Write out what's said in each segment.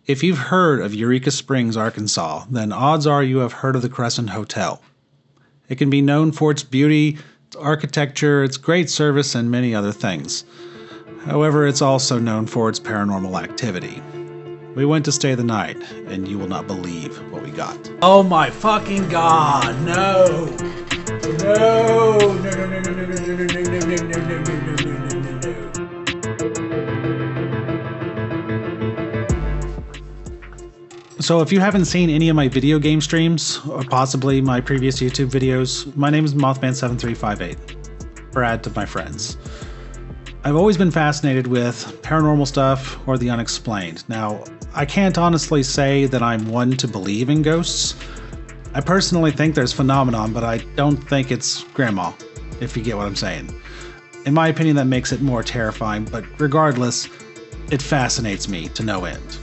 If you've heard of Eureka Springs, Arkansas, then odds are you have heard of the Crescent Hotel. It can be known for its beauty, its architecture, its great service, and many other things. However, it's also known for its paranormal activity. We went to stay the night, and you will not believe what we got. Oh my fucking god, no! No! No, no, no, no, no, no, no, no, no, no, no, no, no, no, no. So if you haven't seen any of my video game streams, or possibly my previous YouTube videos, my name is Mothman7358, Brad to my friends. I've always been fascinated with paranormal stuff or the unexplained. Now, I can't honestly say that I'm one to believe in ghosts. I personally think there's phenomenon, but I don't think it's grandma, if you get what I'm saying. In my opinion, that makes it more terrifying, but regardless, it fascinates me to no end.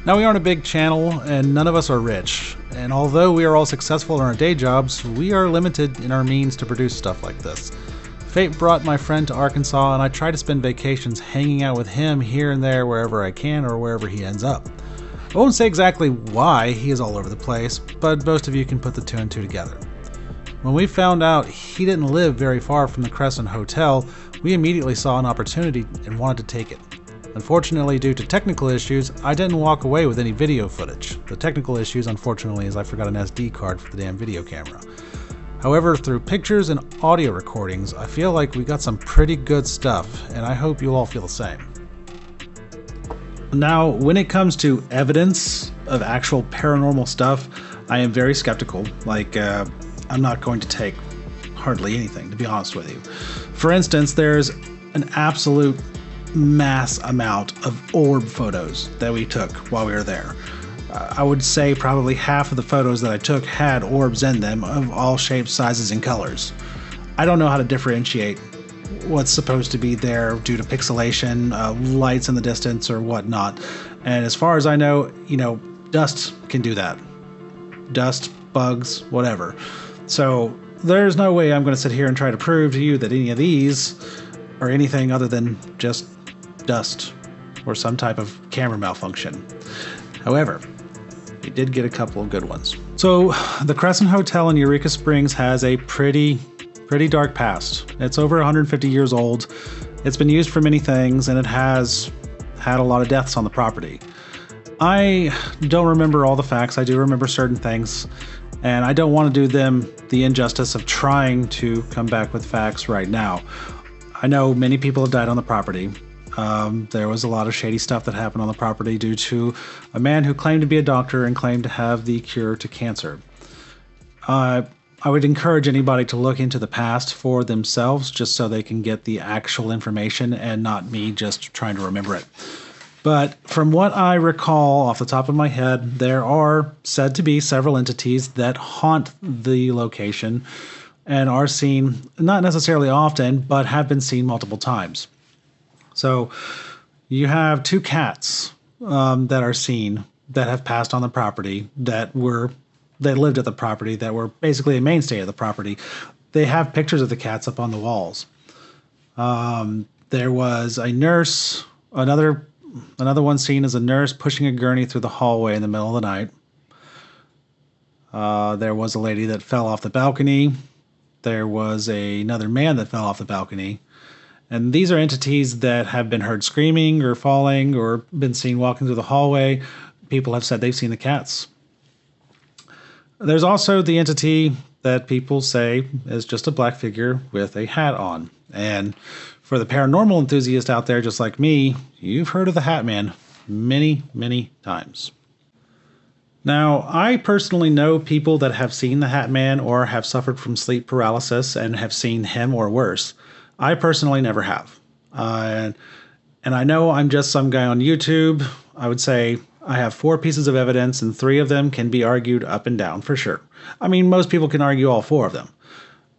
Now, we aren't a big channel, and none of us are rich, and although we are all successful in our day jobs, we are limited in our means to produce stuff like this. Fate brought my friend to Arkansas, and I try to spend vacations hanging out with him here and there wherever I can or wherever he ends up. I won't say exactly why he is all over the place, but most of you can put the two and two together. When we found out he didn't live very far from the Crescent Hotel, we immediately saw an opportunity and wanted to take it. Unfortunately, due to technical issues, I didn't walk away with any video footage. The technical issues, unfortunately, is I forgot an SD card for the damn video camera. However, through pictures and audio recordings, I feel like we got some pretty good stuff, and I hope you'll all feel the same. Now, when it comes to evidence of actual paranormal stuff, I am very skeptical. I'm not going to take hardly anything, to be honest with you. For instance, there's an absolute mass amount of orb photos that we took while we were there. I would say probably half of the photos that I took had orbs in them of all shapes, sizes, and colors. I don't know how to differentiate what's supposed to be there due to pixelation, lights in the distance, or whatnot. And as far as I know, dust can do that. Dust, bugs, whatever. So there's no way I'm going to sit here and try to prove to you that any of these are anything other than just dust or some type of camera malfunction. However, we did get a couple of good ones. So the Crescent Hotel in Eureka Springs has a pretty dark past. It's over 150 years old. It's been used for many things, and it has had a lot of deaths on the property. I don't remember all the facts. I do remember certain things, and I don't want to do them the injustice of trying to come back with facts right now. I know many people have died on the property. There was a lot of shady stuff that happened on the property due to a man who claimed to be a doctor and claimed to have the cure to cancer. I would encourage anybody to look into the past for themselves just so they can get the actual information and not me just trying to remember it. But from what I recall off the top of my head, there are said to be several entities that haunt the location and are seen, not necessarily often, but have been seen multiple times. So you have two cats that are seen that have passed on the property that lived at the property, that were basically a mainstay of the property. They have pictures of the cats up on the walls. There was a nurse, another one seen as a nurse pushing a gurney through the hallway in the middle of the night. There was a lady that fell off the balcony. There was another man that fell off the balcony. And these are entities that have been heard screaming or falling or been seen walking through the hallway. People have said they've seen the cats. There's also the entity that people say is just a black figure with a hat on. And for the paranormal enthusiast out there just like me, you've heard of the Hat Man many, many times. Now, I personally know people that have seen the Hat Man or have suffered from sleep paralysis and have seen him or worse. I personally never have. And I know I'm just some guy on YouTube. I would say I have 4 pieces of evidence, and 3 of them can be argued up and down for sure. I mean, most people can argue all 4 of them.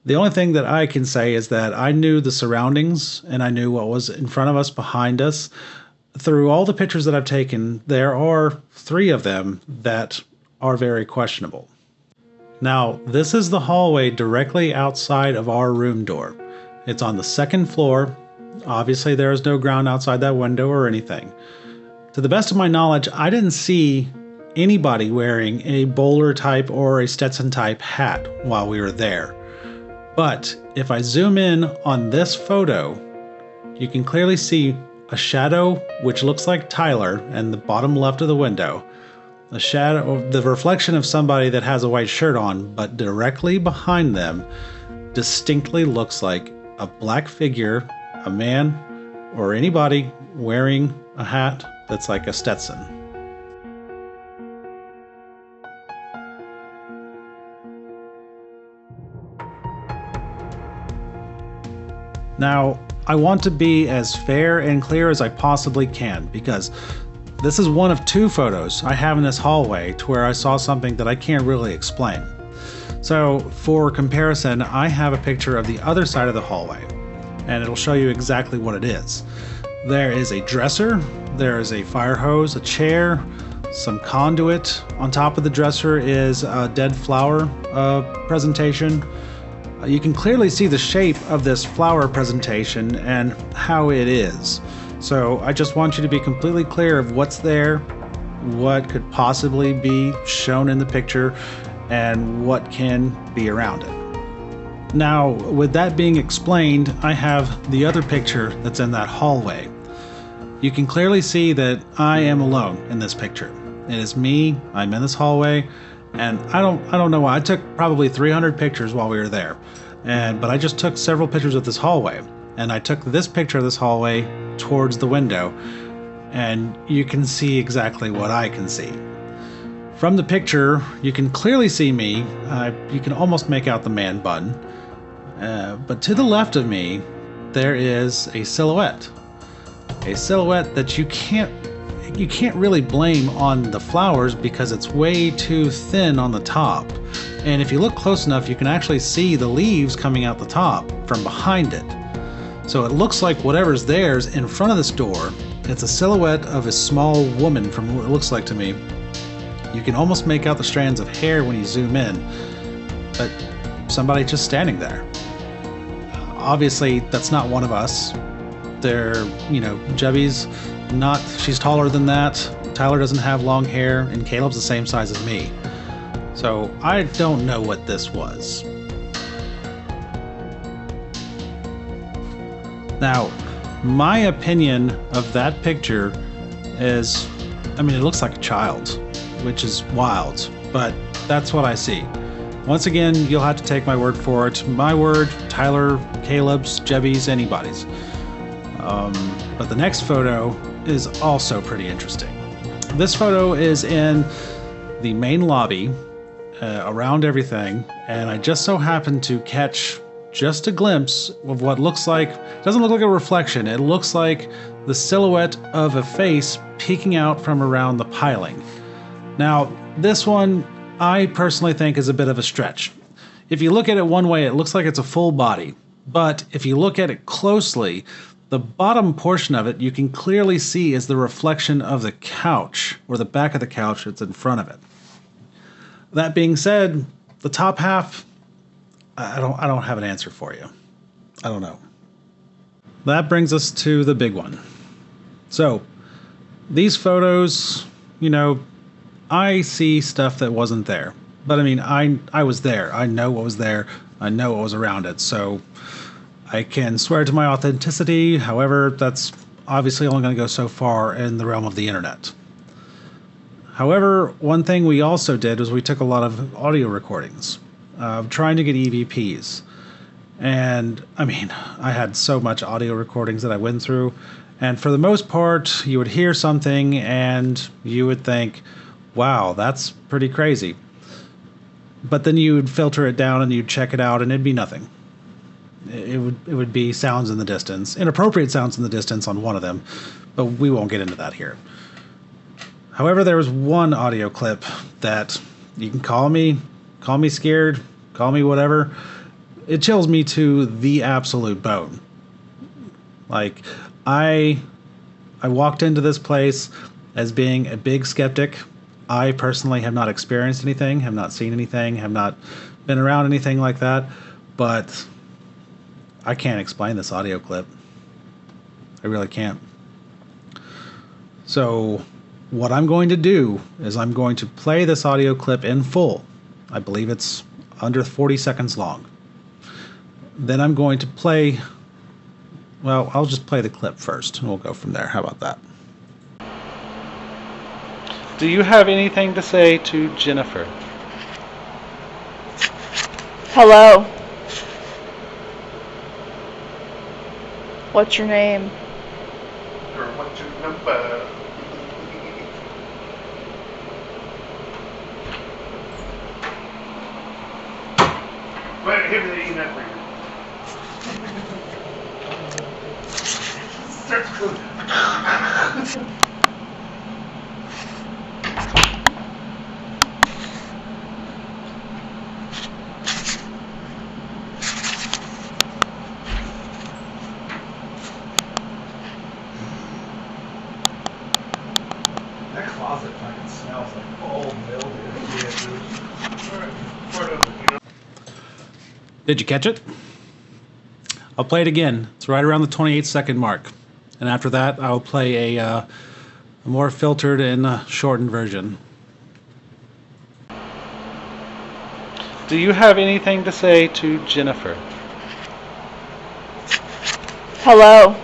The only thing that I can say is that I knew the surroundings, and I knew what was in front of us, behind us. Through all the pictures that I've taken, there are 3 of them that are very questionable. Now, this is the hallway directly outside of our room door. It's on the 2nd floor. Obviously, there is no ground outside that window or anything. To the best of my knowledge, I didn't see anybody wearing a bowler type or a Stetson type hat while we were there. But if I zoom in on this photo, you can clearly see a shadow which looks like Tyler in the bottom left of the window. A shadow, the reflection of somebody that has a white shirt on, but directly behind them distinctly looks like a black figure, a man, or anybody wearing a hat that's like a Stetson. Now, I want to be as fair and clear as I possibly can, because this is one of two photos I have in this hallway to where I saw something that I can't really explain. So for comparison, I have a picture of the other side of the hallway, and it'll show you exactly what it is. There is a dresser, there is a fire hose, a chair, some conduit. On top of the dresser is a dead flower presentation. You can clearly see the shape of this flower presentation and how it is. So I just want you to be completely clear of what's there, what could possibly be shown in the picture, and what can be around it. Now, with that being explained, I have the other picture that's in that hallway. You can clearly see that I am alone in this picture. It is me, I'm in this hallway, and I don't know why. I took probably 300 pictures while we were there, but I just took several pictures of this hallway, and I took this picture of this hallway towards the window, and you can see exactly what I can see. From the picture, you can clearly see me. You can almost make out the man bun, but to the left of me, there is a silhouette that you can't really blame on the flowers because it's way too thin on the top. And if you look close enough, you can actually see the leaves coming out the top from behind it. So it looks like whatever's there's in front of this door. It's a silhouette of a small woman from what it looks like to me. You can almost make out the strands of hair when you zoom in, but somebody just standing there. Obviously, that's not one of us. They're, Jebby's not, she's taller than that. Tyler doesn't have long hair, and Caleb's the same size as me. So I don't know what this was. Now, my opinion of that picture is, it looks like a child, which is wild, but that's what I see. Once again, you'll have to take my word for it. My word, Tyler, Caleb's, Jebby's, anybody's. But the next photo is also pretty interesting. This photo is in the main lobby, around everything, and I just so happened to catch just a glimpse of what looks like, doesn't look like a reflection, it looks like the silhouette of a face peeking out from around the piling. Now, this one I personally think is a bit of a stretch. If you look at it one way, it looks like it's a full body, but if you look at it closely, the bottom portion of it you can clearly see is the reflection of the couch, or the back of the couch that's in front of it. That being said, the top half, I don't have an answer for you. I don't know. That brings us to the big one. So, these photos, I see stuff that wasn't there. But I was there. I know what was there. I know what was around it. So, I can swear to my authenticity. However, that's obviously only going to go so far in the realm of the internet. However, one thing we also did was we took a lot of audio recordings of trying to get EVPs. And I had so much audio recordings that I went through, and for the most part, you would hear something and you would think, wow, that's pretty crazy. But then you would filter it down and you'd check it out and it'd be nothing. It would be sounds in the distance, inappropriate sounds in the distance on one of them, but we won't get into that here. However, there was one audio clip that you can call me scared, call me whatever. It chills me to the absolute bone. Like, I walked into this place as being a big skeptic. I personally have not experienced anything, have not seen anything, have not been around anything like that, but I can't explain this audio clip. I really can't. So what I'm going to do is I'm going to play this audio clip in full. I believe it's under 40 seconds long. Then I'm going to play, well, I'll just play the clip first and we'll go from there. How about that? Do you have anything to say to Jennifer? Hello. What's your name? Or what's your number? Wait, here the email for you. Search code. That closet fucking smells like old mildew. Did you catch it? I'll play it again. It's right around the 28-second mark. And after that, I'll play a more filtered and shortened version. Do you have anything to say to Jennifer? Hello.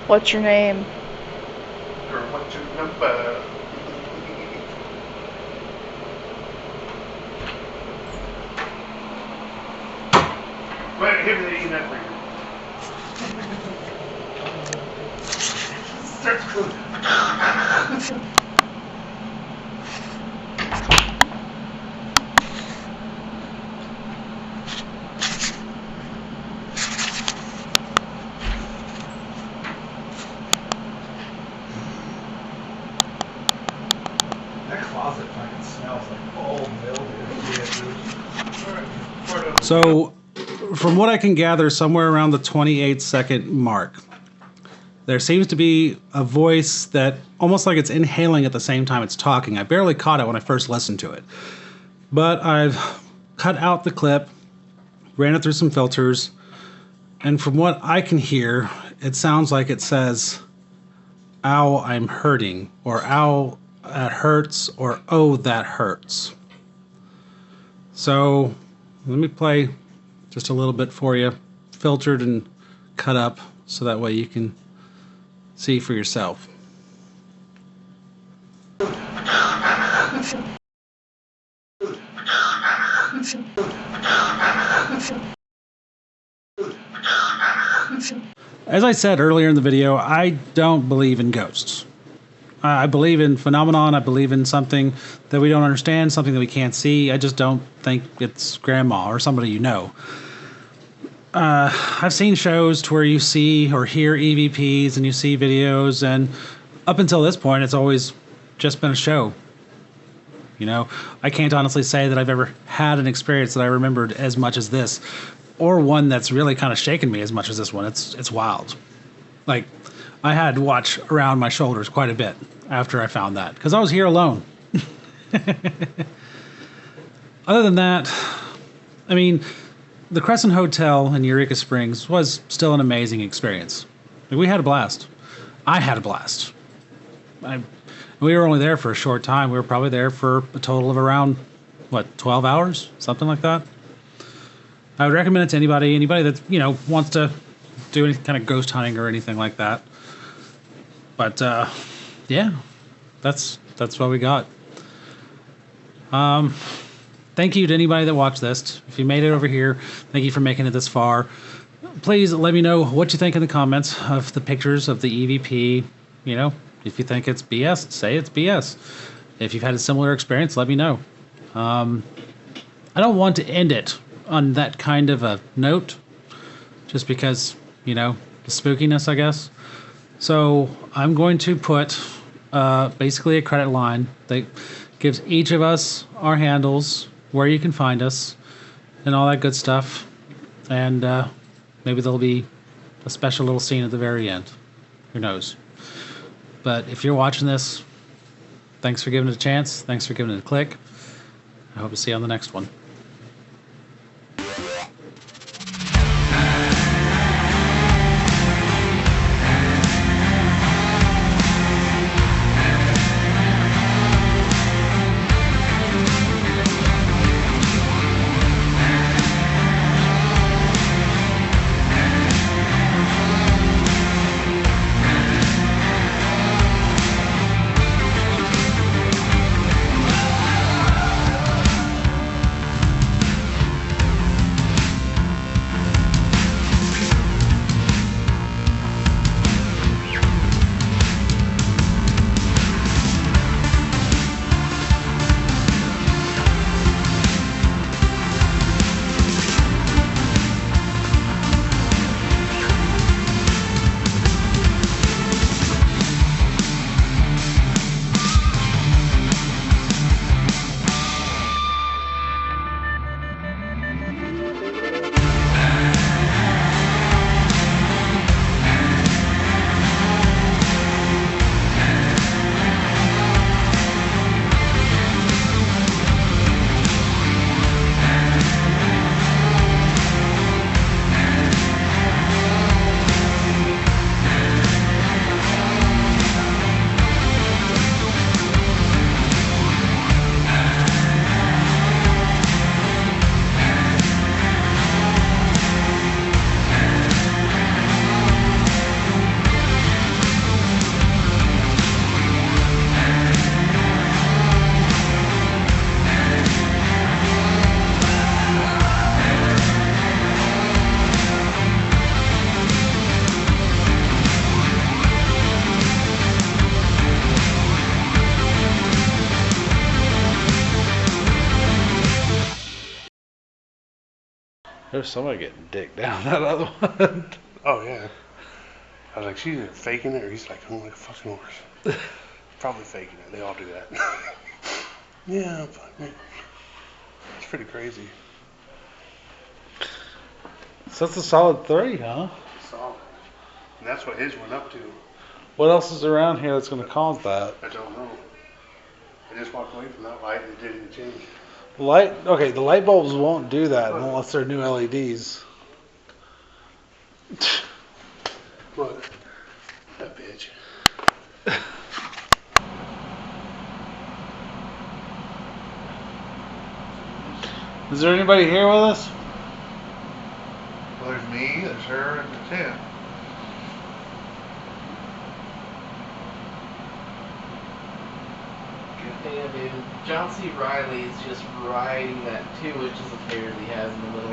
What's your name? Or what's your number? Wait, here the email for you. Search code. That closet fucking smells like old mildew. Alright, So, from what I can gather, somewhere around the 28-second mark, there seems to be a voice that almost like it's inhaling at the same time it's talking. I barely caught it when I first listened to it. But I've cut out the clip, ran it through some filters, and from what I can hear, it sounds like it says, "Ow, I'm hurting," or "Ow, that hurts," or "Oh, that hurts." So, let me play just a little bit for you, filtered and cut up, so that way you can see for yourself. As I said earlier in the video, I don't believe in ghosts. I believe in phenomenon. I believe in something that we don't understand, something that we can't see. I just don't think it's grandma or somebody you know. I've seen shows to where you see or hear EVPs and you see videos, and up until this point, it's always just been a show. You know, I can't honestly say that I've ever had an experience that I remembered as much as this, or one that's really kind of shaken me as much as this one. It's wild. Like, I had to watch around my shoulders quite a bit after I found that, because I was here alone. Other than that, I mean, the Crescent Hotel in Eureka Springs was still an amazing experience. We had a blast. I had a blast. We were only there for a short time. We were probably there for a total of around, 12 hours? Something like that. I would recommend it to anybody that, wants to do any kind of ghost hunting or anything like that. But, yeah, that's what we got. Thank you to anybody that watched this. If you made it over here, thank you for making it this far. Please let me know what you think in the comments of the pictures of the EVP. If you think it's BS, say it's BS. If you've had a similar experience, let me know. I don't want to end it on that kind of a note, just because, the spookiness, I guess. So I'm going to put basically a credit line that gives each of us our handles, where you can find us, and all that good stuff. And maybe there'll be a special little scene at the very end. Who knows? But if you're watching this, thanks for giving it a chance. Thanks for giving it a click. I hope to see you on the next one. There's somebody getting dick down that other one. Oh, yeah. I was like, she's either faking it or he's like, I'm like a fucking horse. Probably faking it. They all do that. Yeah, fuck me. It's pretty crazy. So that's a solid 3, huh? Solid. And that's what his went up to. What else is around here that's going to cause that? I don't know. I just walked away from that light and it didn't change. Okay, the light bulbs won't do that unless they're new LEDs. What? That bitch. Is there anybody here with us? Well, there's me, there's her, and there's him. Damn, dude. John C. Reilly is just riding that 2 inches of hair that he has in the middle.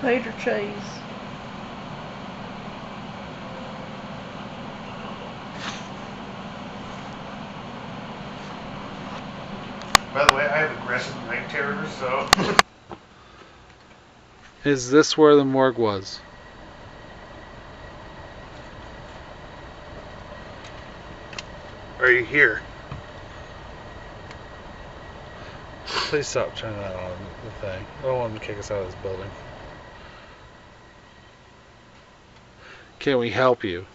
Pager Chase. By the way, I have aggressive night terrors, so. Is this where the morgue was? Are you here? Please stop turning that on the thing. I don't want them to kick us out of this building. Can we help you?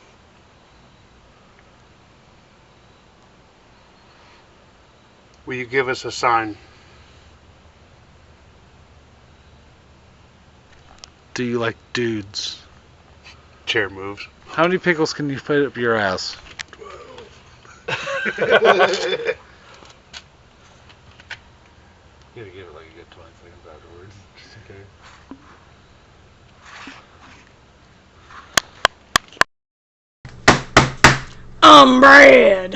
Will you give us a sign? Do you like dudes? Chair moves. How many pickles can you fit up your ass? You gotta give it like a good 20 seconds afterwards, just in case. Bread.